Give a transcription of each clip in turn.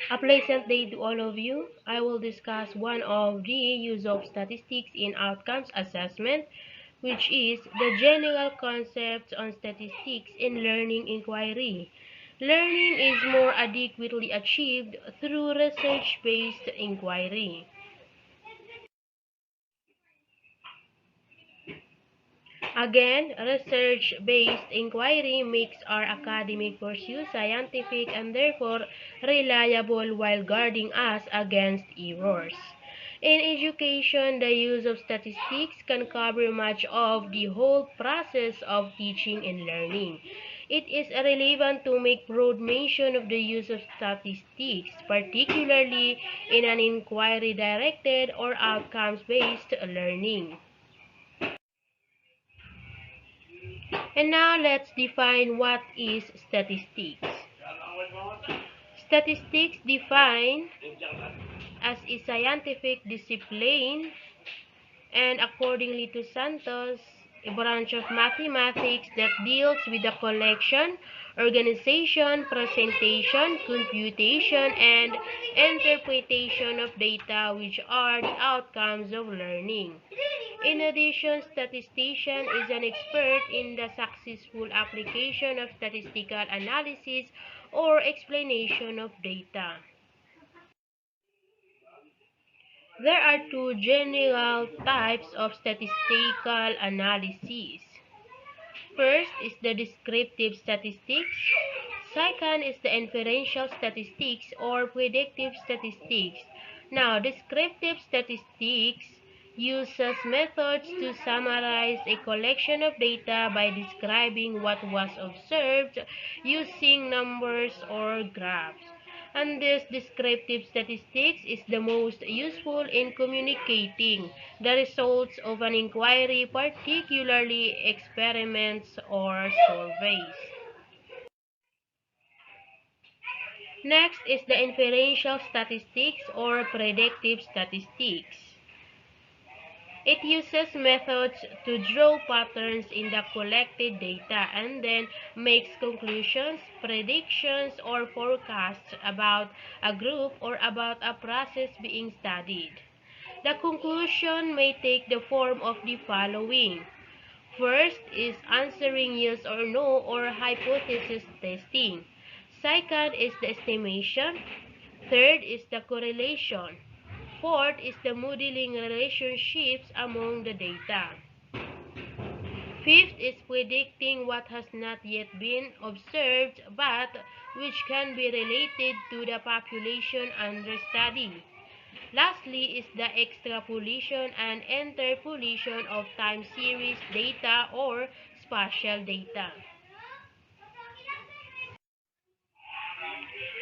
A pleasant day to all of you. I will discuss one of the use of statistics in outcomes assessment, which is the general concepts on statistics in learning inquiry. Learning is more adequately achieved through research-based inquiry. Again, research-based inquiry makes our academic pursuit scientific and therefore reliable while guarding us against errors. In education, the use of statistics can cover much of the whole process of teaching and learning. It is relevant to make broad mention of the use of statistics, particularly in an inquiry-directed or outcomes-based learning. And now let's define what is statistics. Statistics defined as a scientific discipline and accordingly to Santos, a branch of mathematics that deals with the collection, organization, presentation, computation, and interpretation of data which are the outcomes of learning. In addition, statistician is an expert in the successful application of statistical analysis or explanation of data. There are two general types of statistical analysis. First is the descriptive statistics. Second is the inferential statistics or predictive statistics. Now, descriptive statistics uses methods to summarize a collection of data by describing what was observed using numbers or graphs. And this descriptive statistics is the most useful in communicating the results of an inquiry, particularly experiments or surveys. Next is the inferential statistics or predictive statistics. It uses methods to draw patterns in the collected data and then makes conclusions, predictions, or forecasts about a group or about a process being studied. The conclusion may take the form of the following. First is answering yes or no or hypothesis testing. Second is the estimation. Third is the correlation. Fourth is the modeling relationships among the data. Fifth is predicting what has not yet been observed but which can be related to the population under study. Lastly is the extrapolation and interpolation of time series data or spatial data.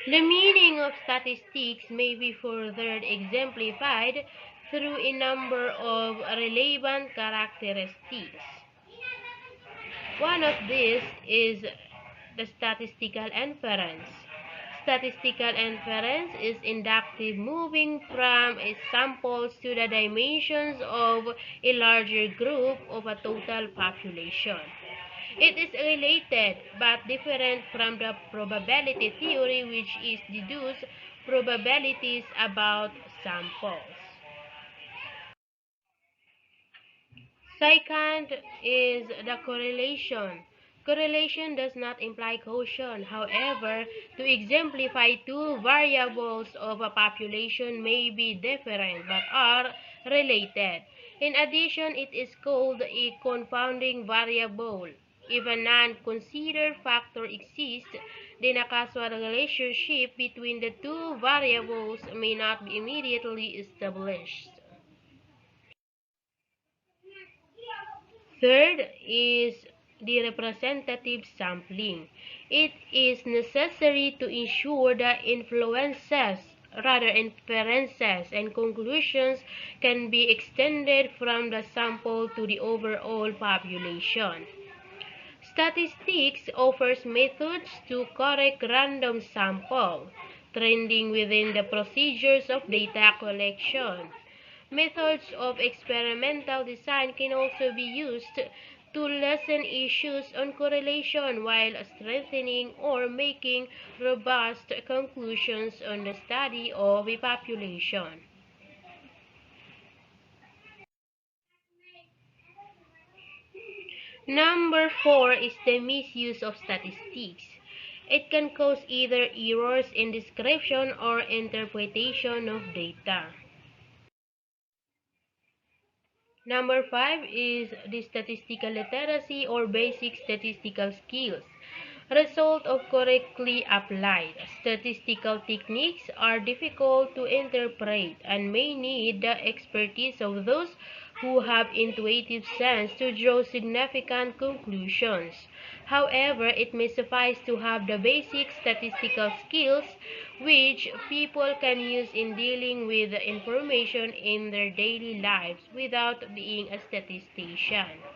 The meaning of statistics may be further exemplified through a number of relevant characteristics. One of these is the statistical inference. Statistical inference is inductive, moving from a sample to the dimensions of a larger group of a total population. It is related but different from the probability theory, which is deduce probabilities about samples. Second is the correlation. Correlation does not imply causation. However, to exemplify two variables of a population may be different but are related. In addition, it is called a confounding variable. If a non-considered factor exists, then a causal relationship between the two variables may not be immediately established. Third is the representative sampling. It is necessary to ensure that inferences and conclusions can be extended from the sample to the overall population. Statistics offers methods to correct random sample, trending within the procedures of data collection. Methods of experimental design can also be used to lessen issues on correlation while strengthening or making robust conclusions on the study of a population. Number 4 is the misuse of statistics. It can cause either errors in description or interpretation of data. Number 5 is the statistical literacy or basic statistical skills. Result of correctly applied. Statistical techniques are difficult to interpret and may need the expertise of those who have intuitive sense to draw significant conclusions. However, it may suffice to have the basic statistical skills which people can use in dealing with the information in their daily lives without being a statistician.